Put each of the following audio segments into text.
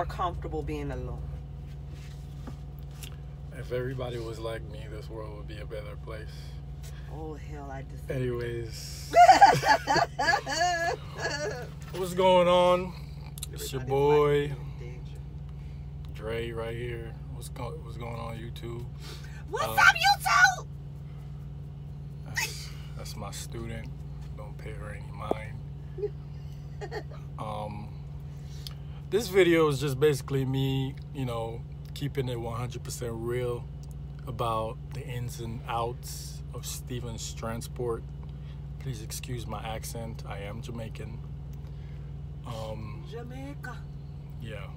more comfortable being alone? If everybody was like me, this world would be a better place. Oh, hell, I just... Anyways. What's going on? It's your boy, Dre, right here. What's going on, YouTube? What's up, YouTube? That's my student. Don't pay her any mind. This video is just basically me, keeping it 100% real about the ins and outs of Keepin's transport. Please excuse my accent. I am Jamaican. Jamaica. Yeah.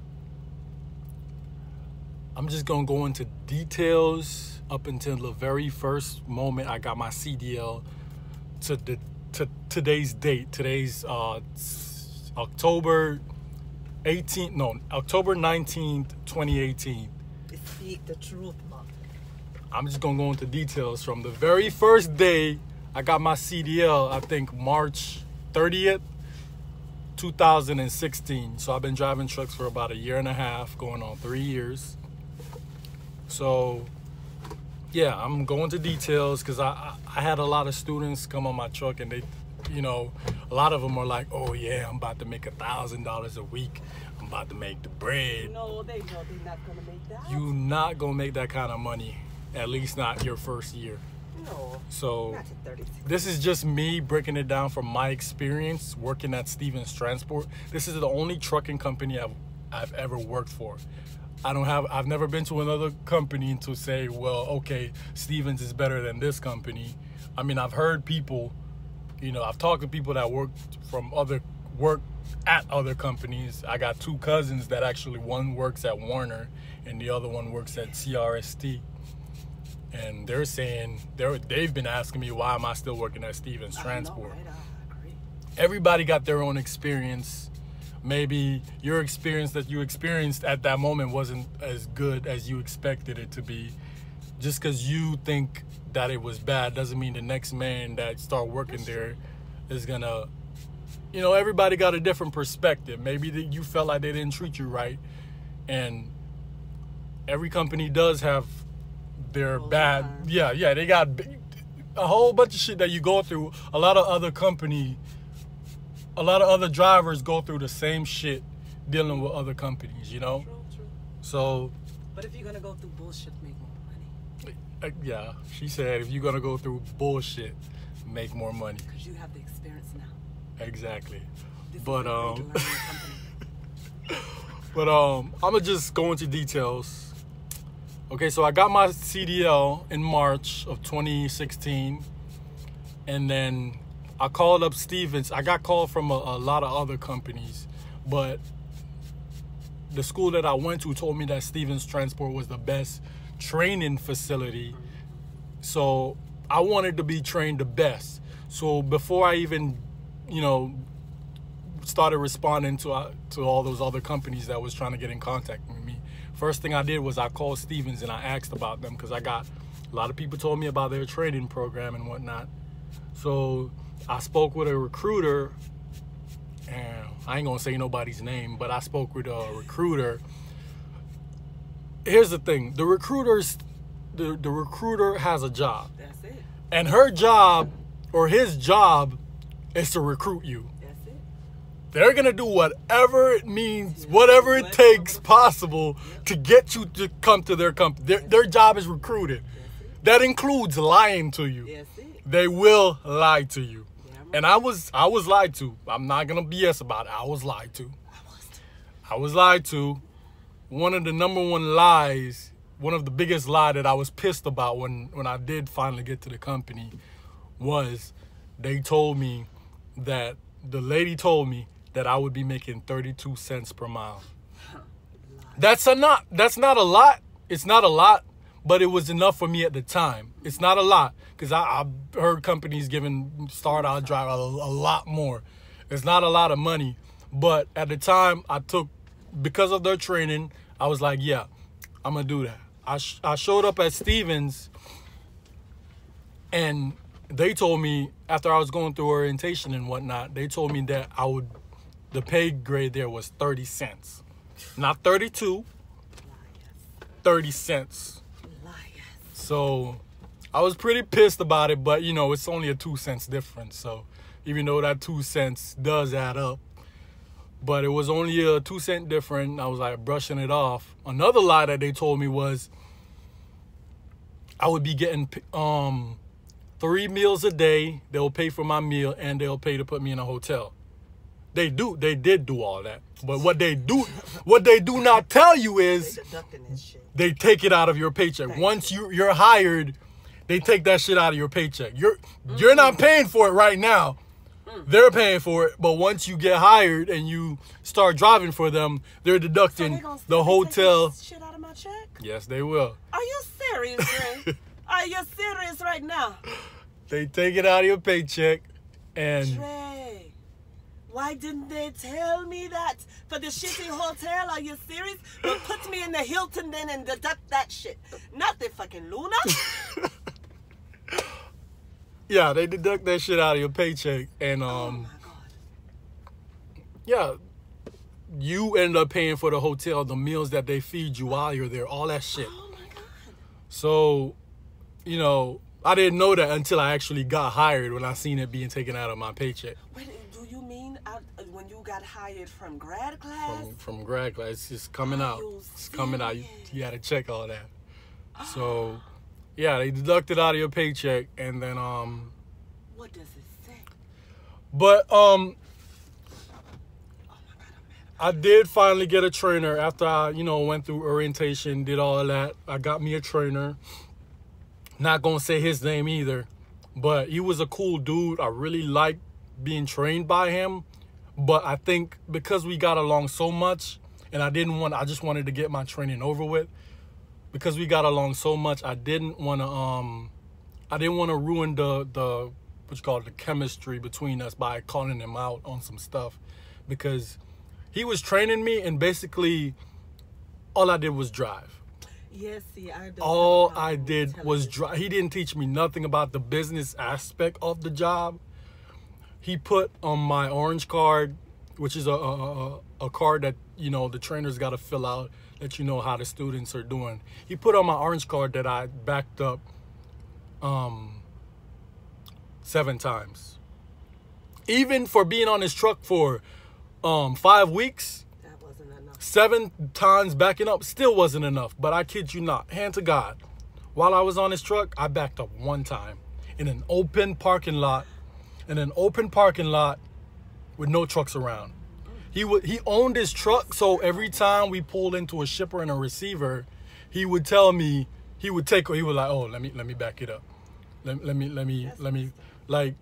I'm just gonna go into details up until the very first moment I got my CDL to today's date. Today's October 19th, 2018. Speak the truth, man. I'm just gonna go into details from the very first day I got my CDL. I think March 30th, 2016. So I've been driving trucks for about a year and a half, going on 3 years. So yeah, I'm going to details because I had a lot of students come on my truck, and they, a lot of them are like, oh yeah, I'm about to make $1,000 a week. I'm about to make the bread. No, they're not gonna make that. You're not gonna make that kind of money, at least not your first year. No. So Not at 36. this is just me breaking it down from my experience working at Keepin's Transport. This is the only trucking company I've ever worked for. I've never been to another company to say, well, okay, Keepin's is better than this company. I mean, I've heard people, I've talked to people that work at other companies. I got two cousins that actually, one works at Warner and the other one works at CRST. And they're saying, they've been asking me, why am I still working at Keepin's Transport? I know, right? I agree. Everybody got their own experience. Maybe your experience that you experienced at that moment wasn't as good as you expected it to be. Just because you think that it was bad doesn't mean the next man that start working there is gonna, everybody got a different perspective. Maybe you felt like they didn't treat you right. And every company does have their bad, they got a whole bunch of shit that you go through. A lot of other drivers go through the same shit dealing with other companies, True. So, But if you're gonna go through bullshit, make more money. yeah, she said if you're gonna go through bullshit, make more money. Because you have the experience now. Exactly. This But is a great learning company. I'm gonna just go into details. Okay, so I got my CDL in March of 2016, and then I called up Keepin's. I got called from a lot of other companies, but the school that I went to told me that Keepin's Transport was the best training facility. So I wanted to be trained the best. So before I even, started responding to all those other companies that was trying to get in contact with me, first thing I did was I called Keepin's and I asked about them, because I got a lot of people told me about their training program and whatnot. So I spoke with a recruiter, and I ain't gonna say nobody's name, but I spoke with a recruiter. Here's the thing: the recruiter has a job. That's it. And her job or his job is to recruit you. That's it. They're gonna do whatever it means, whatever it takes possible to get you to come to their company. Their job is recruited. That includes lying to you. That's it. They will lie to you. And I was lied to. I'm not gonna BS about it. I was lied to. I was lied to. One of the one of the biggest lie that I was pissed about when I did finally get to the company was the lady told me that I would be making 32 cents per mile. That's not a lot. It's not a lot, but it was enough for me at the time. It's not a lot, because I heard companies giving start-out drive a lot more. It's not a lot of money, but at the time because of their training, I was like, yeah, I'm gonna do that. I showed up at Keepin's, and they told me, after I was going through orientation and whatnot, they told me that the pay grade there was 30 cents. Not 32, 30 cents. So I was pretty pissed about it, but you know, it's only a 2 cents difference. So even though that 2 cents does add up, but it was only a 2 cent difference. I was like brushing it off. Another lie that they told me was I would be getting 3 meals a day. They'll pay for my meal and they'll pay to put me in a hotel. They did do all that. But what they do not tell you is they take it out of your paycheck. Once you're hired, they take that shit out of your paycheck. You're not paying for it right now. They're paying for it, but once you get hired and you start driving for them, they're deducting the hotel. Take shit out of my check? Yes, they will. Are you serious, Dre? Are you serious right now? They take it out of your paycheck, and Dre, why didn't they tell me that? For the shitty hotel, are you serious? Well, put me in the Hilton then and deduct that shit. Not the fucking Luna. yeah, they deduct that shit out of your paycheck, and Oh my God. yeah, you end up paying for the hotel, the meals that they feed you while you're there, all that shit. Oh my God. So, you know, I didn't know that until I actually got hired when I seen it being taken out of my paycheck. Wait, do you mean when you got hired from grad class? From grad class, it's just coming out. It's coming out. You got to check all that. So, yeah, they deduct it out of your paycheck, and then What does it say? But Oh my God, I did finally get a trainer after I, you know, went through orientation, did all of that. I got me a trainer. Not gonna say his name either, but he was a cool dude. I really liked being trained by him, but I think because we got along so much, and I just wanted to get my training over with. Because we got along so much, I didn't want to ruin the what you call it, the chemistry between us by calling him out on some stuff, because he was training me and basically all I did was drive. Yes, see, I don't. All I did was drive. He didn't teach me nothing about the business aspect of the job. He put on my orange card, which is a card that, you know, the trainers got to fill out, let you know how the students are doing. He put on my orange card that I backed up 7 times. Even for being on his truck for 5 weeks, That wasn't enough. 7 times backing up still wasn't enough. But I kid you not, hand to God, while I was on his truck, I backed up 1 time in an open parking lot, with no trucks around. He owned his truck, so every time we pulled into a shipper and a receiver, he would tell me, he was like, oh, let me back it up. Let me like,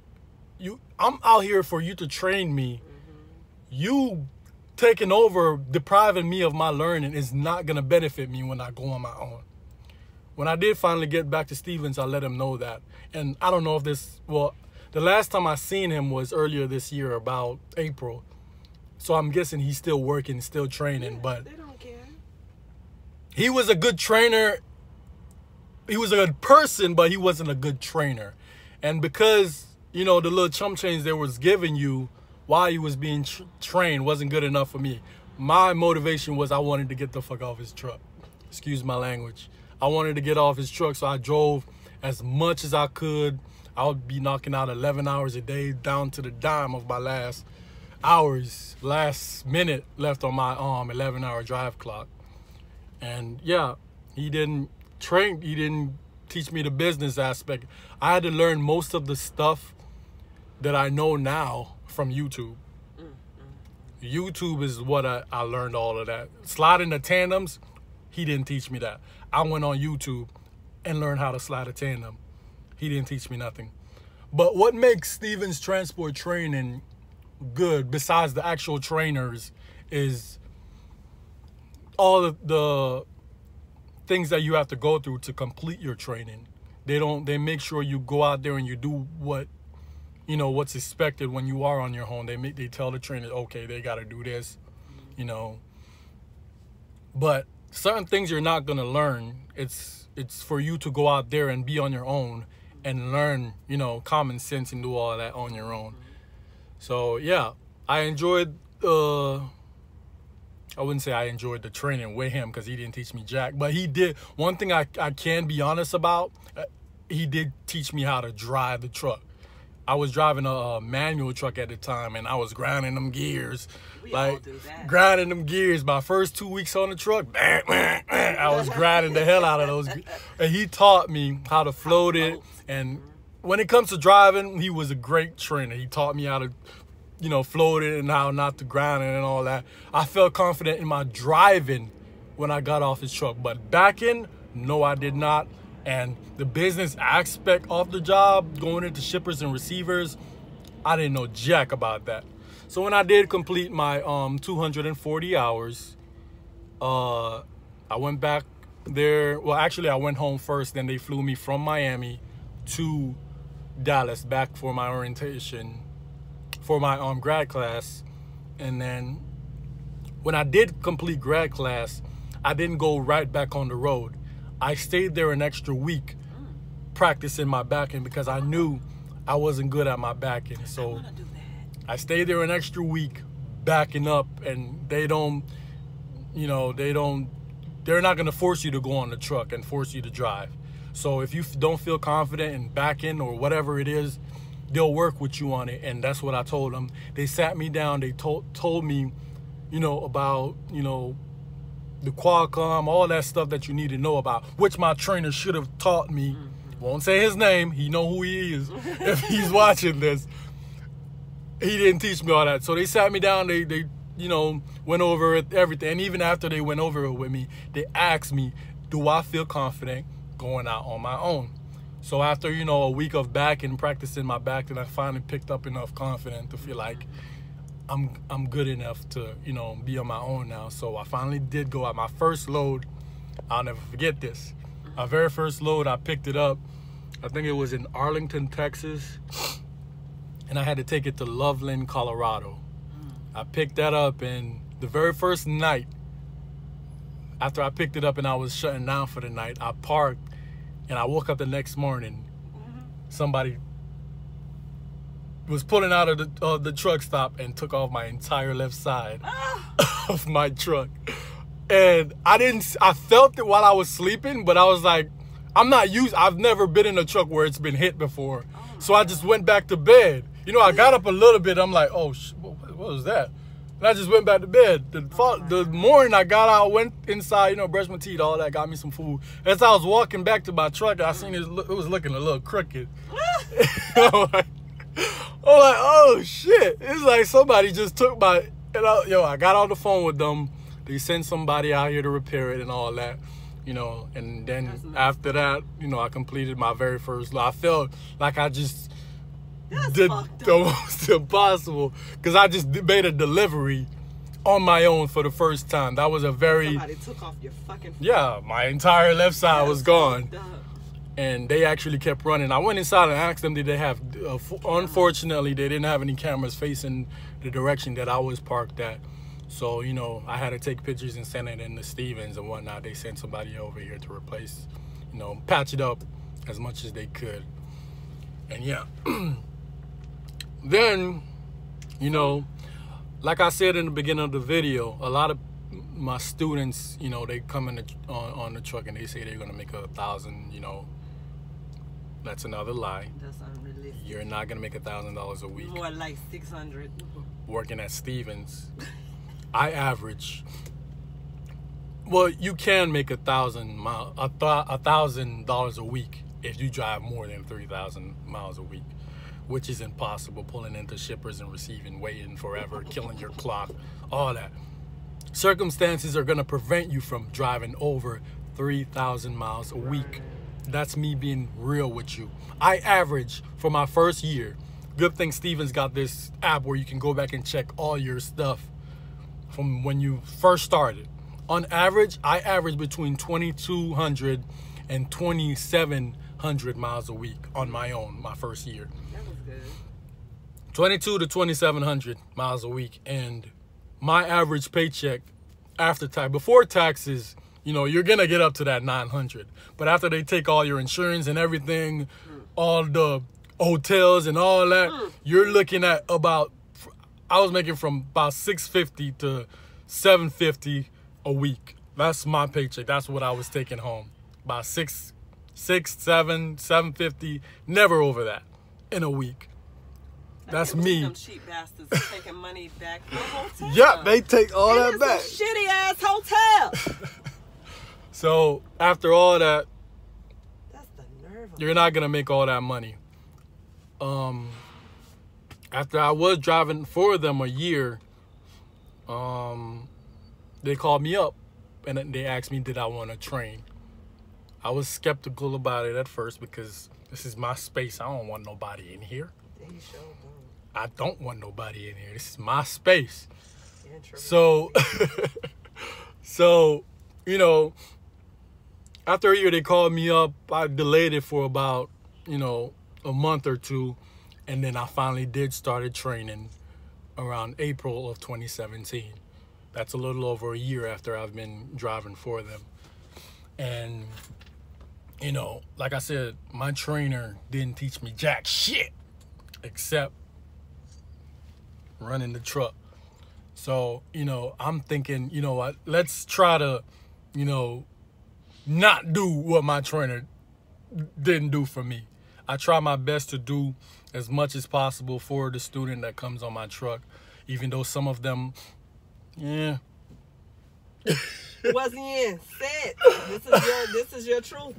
I'm out here for you to train me. You taking over, depriving me of my learning is not gonna benefit me when I go on my own. When I did finally get back to Stevens, I let him know that. And I don't know if the last time I seen him was earlier this year, about April. So I'm guessing he's still working, still training, but They don't care. he was a good trainer. He was a good person, but he wasn't a good trainer. And because, you know, the little chump change they was giving you while he was being trained wasn't good enough for me. My motivation was I wanted to get the fuck off his truck. Excuse my language. I wanted to get off his truck, so I drove as much as I could. I would be knocking out 11 hours a day down to the dime of my last minute left on my 11-hour drive clock. And yeah, he didn't teach me the business aspect. I had to learn most of the stuff that I know now from YouTube. YouTube is what I learned all of that. Sliding the tandems, he didn't teach me that. I went on YouTube and learned how to slide a tandem. He didn't teach me nothing. But what makes Stevens Transport Training good, besides the actual trainers, is all of the things that you have to go through to complete your training. They make sure you go out there and you do what's expected when you are on your own. They tell the trainers, okay, they got to do this, you know. But certain things you're not going to learn. It's for you to go out there and be on your own and learn, you know, common sense and do all that on your own. So, yeah, I enjoyed I wouldn't say I enjoyed the training with him because he didn't teach me jack. But he did. One thing I can be honest about, he did teach me how to drive the truck. I was driving a manual truck at the time, and I was grinding them gears. We all Like, do that. grinding them gears. My first 2 weeks on the truck, I was grinding the hell out of those. And he taught me how to float it. And when it comes to driving, he was a great trainer. He taught me how to, you know, float it and how not to grind it and all that. I felt confident in my driving when I got off his truck. But back in, no, I did not. And the business aspect of the job, going into shippers and receivers, I didn't know jack about that. So when I did complete my 240 hours, I went back there. Well, actually, I went home first. Then they flew me from Miami to Dallas back for my orientation for my grad class. And then when I did complete grad class, I didn't go right back on the road. I stayed there an extra week practicing my backing because I knew I wasn't good at my backing. So I stayed there an extra week backing up, and they're not going to force you to go on the truck and force you to drive. So if you don't feel confident in backing or whatever it is, they'll work with you on it. And that's what I told them. They sat me down. They told me, about, the Qualcomm, all that stuff that you need to know about, which my trainer should have taught me. Won't say his name. He know who he is if he's watching this. He didn't teach me all that. So they sat me down. They went over everything. And even after they went over it with me, they asked me, do I feel confident going out on my own? So after, a week of back and practicing my back, then I finally picked up enough confidence to feel like I'm good enough to, be on my own now. So I finally did go out. My first load, I'll never forget this. My very first load, I picked it up. I think it was in Arlington, Texas. And I had to take it to Loveland, Colorado. I picked that up, and the very first night, after I picked it up and I was shutting down for the night, I parked, and I woke up the next morning. Somebody was pulling out of the truck stop and took off my entire left side of my truck. And I felt it while I was sleeping, but I was like, I've never been in a truck where it's been hit before. So I just went back to bed. I got up a little bit. I'm like, oh, what was that? And I just went back to bed. The morning I got out, went inside, brushed my teeth, all that, got me some food. As I was walking back to my truck, I seen it was looking a little crooked. I'm like, oh shit. It's like somebody just took my, I got on the phone with them. They sent somebody out here to repair it and all that, and then after that, I completed my very first load. I felt like I just did the most impossible because I just made a delivery on my own for the first time. That was somebody took off your fucking foot. Yeah, my entire left side was gone. And they actually kept running. I went inside and asked them, did they have, unfortunately, they didn't have any cameras facing the direction that I was parked at. So, I had to take pictures and send it in to Stevens and whatnot. They sent somebody over here to replace, patch it up as much as they could. And yeah. Then, like I said in the beginning of the video, a lot of my students, they come in on the truck and they say they're going to make $1,000, That's another lie. That's unrealistic. You're not going to make $1,000 a week. More like 600. Working at Stevens, I average. Well, you can make $1,000 a week if you drive more than 3,000 miles a week, which is impossible. Pulling into shippers and receiving, waiting forever, killing your clock, all that. Circumstances are going to prevent you from driving over 3,000 miles a week. That's me being real with you. I average for my first year. Good thing Stevens got this app where you can go back and check all your stuff from when you first started. On average, I average between 2,200 and 2,700 miles a week on my own, my first year. That was good. 22 to 2,700 miles a week. And my average paycheck after tax, before taxes, you're going to get up to that 900. But after they take all your insurance and everything, all the hotels and all that, you're looking at I was making from about $650 to $750 a week. That's my paycheck. That's what I was taking home. About $750, never over that in a week. That's me. Them cheap bastards taking money back from the hotel. Yeah, they take all that back. Shitty ass hotel. So after all that, That's the nerve. you're not gonna make all that money. After I was driving for them a year, they called me up and they asked me, did I want to train? I was skeptical about it at first because this is my space. I don't want nobody in here. I don't want nobody in here. This is my space. So, you know, after a year, they called me up. I delayed it for about, a month or two. And then I finally started training around April of 2017. That's a little over a year after I've been driving for them. And, like I said, my trainer didn't teach me jack shit except running the truck. So, I'm thinking, what, let's try to, not do what my trainer didn't do for me. I try my best to do as much as possible for the student that comes on my truck, even though some of them, Wasn't in. Say it. This is your truth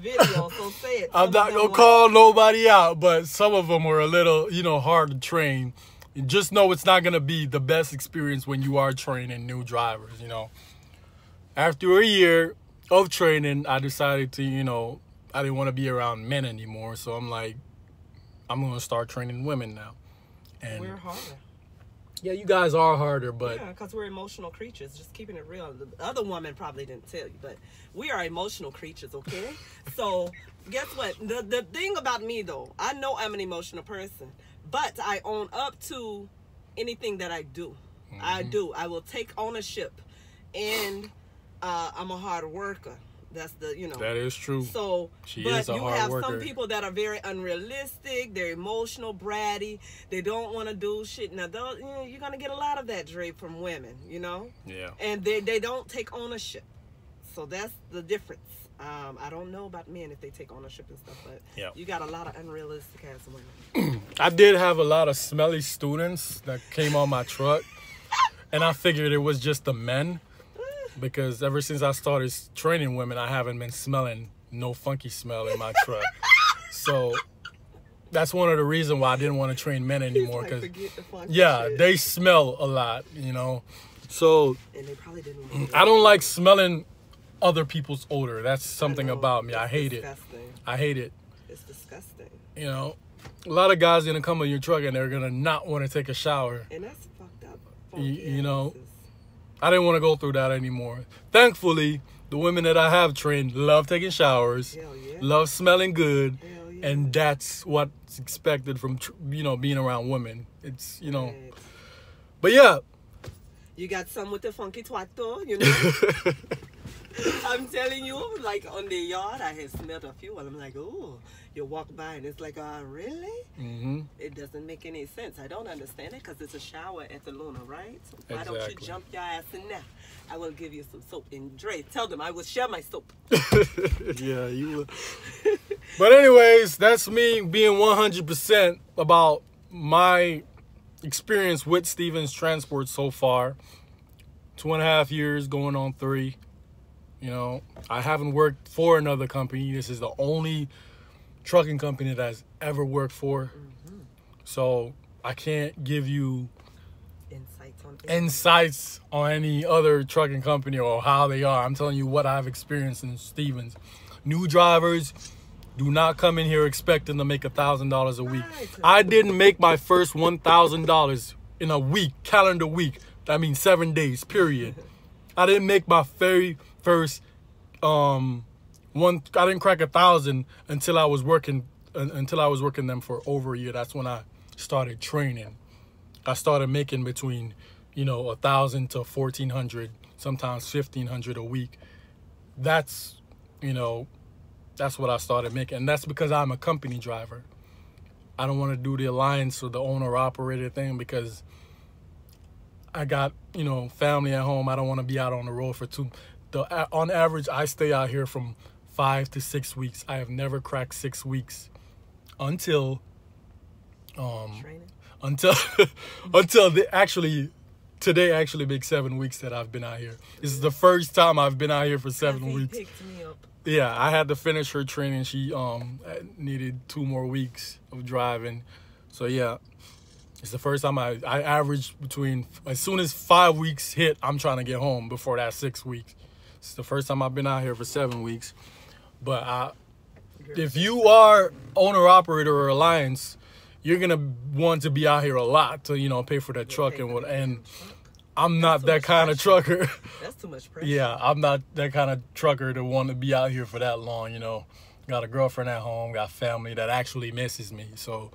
video, so say it. I'm not gonna call nobody out, but some of them were a little, hard to train. Just know it's not gonna be the best experience when you are training new drivers, After a year of training, I decided to, I didn't want to be around men anymore, so I'm like, I'm gonna start training women now. And we're harder. Yeah, you guys are harder, but yeah, because we're emotional creatures. Just keeping it real. The other woman probably didn't tell you, but we are emotional creatures. Okay, so guess what? The thing about me though, I know I'm an emotional person, but I own up to anything that I do. Mm-hmm. I do. I will take ownership, and I'm a hard worker. That's the, That is true. So, but you have some people that are very unrealistic. They're emotional, bratty. They don't want to do shit. Now, you're going to get a lot of that, Dre, from women, Yeah. And they don't take ownership. So that's the difference. I don't know about men if they take ownership and stuff, but you got a lot of unrealistic ass women. I did have a lot of smelly students that came on my truck, and I figured it was just the men. Because ever since I started training women, I haven't been smelling no funky smell in my truck. So that's one of the reasons why I didn't want to train men anymore. Because they smell a lot, So and they probably didn't I don't like smelling other people's odor. That's something about me. I hate disgusting. it. I hate it. It's disgusting. A lot of guys gonna come in your truck and they're gonna not want to take a shower. And that's fucked up. I didn't want to go through that anymore. Thankfully, the women that I have trained love taking showers, love smelling good, and that's what's expected from, being around women. It's, Right. But yeah. You got some with the funky twato, I'm telling you, like on the yard, I had smelled a few, and I'm like, oh, you walk by and it's like, really? Mm-hmm. It doesn't make any sense. I don't understand it because it's a shower at the Luna, right? So why don't you jump your ass in there? I will give you some soap. And Dre, tell them I will share my soap. Yeah, you will. But anyways, that's me being 100% about my experience with Stevens Transport so far. 2.5 years, going on 3. I haven't worked for another company. This is the only trucking company that I've ever worked for. Mm-hmm. So I can't give you insights on any other trucking company or how they are. I'm telling you what I've experienced in Stevens. New drivers do not come in here expecting to make $1,000 a week. I didn't make my first $1,000 in a week, calendar week. That means 7 days, period. I didn't make my very first I didn't crack 1,000 until I was working them for over a year. That's when I started training. I started making between 1,000 to 1,400, sometimes 1,500 a week. That's that's what I started making, and that's because I'm a company driver. I don't want to do the alliance or the owner operator thing because I got, family at home. I don't want to be out on the road for on average, I stay out here from 5 to 6 weeks. I have never cracked 6 weeks until Training. until today actually makes 7 weeks that I've been out here. This is the first time I've been out here for 7 He weeks. picked me up. Yeah, I had to finish her training. She needed 2 more weeks of driving. So yeah, it's the first time I averaged between, as soon as 5 weeks hit, I'm trying to get home before that 6 weeks. It's the first time I've been out here for 7 weeks. But if you are owner operator or alliance, you're gonna want to be out here a lot to pay for that truck and I'm not that kind of trucker. That's too much pressure. Yeah, I'm not that kind of trucker to want to be out here for that long. Got a girlfriend at home, got family that actually misses me. So,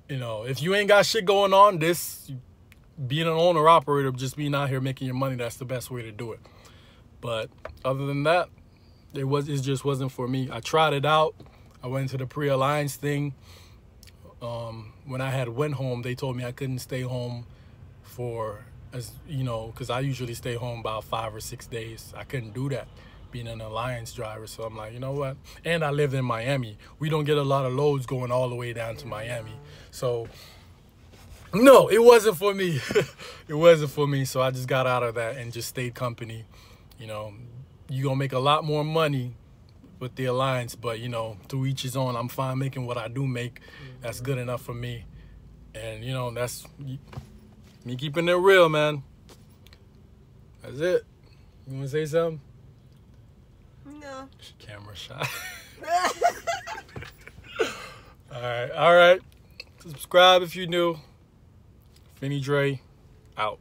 if you ain't got shit going on, being an owner operator, just being out here making your money, that's the best way to do it. But other than that, it just wasn't for me. I tried it out. I went to the pre-alliance thing. When I went home, they told me I couldn't stay home because I usually stay home about 5 or 6 days. I couldn't do that being an alliance driver. So I'm like, you know what? And I lived in Miami. We don't get a lot of loads going all the way down to Miami. So no, it wasn't for me. It wasn't for me. So I just got out of that and just stayed company. You're going to make a lot more money with the alliance, but to each his own. I'm fine making what I do make. That's good enough for me. And that's me keeping it real, man. That's it. You want to say something? No. Camera shot. All right. Subscribe if you're new. Finny Dre, out.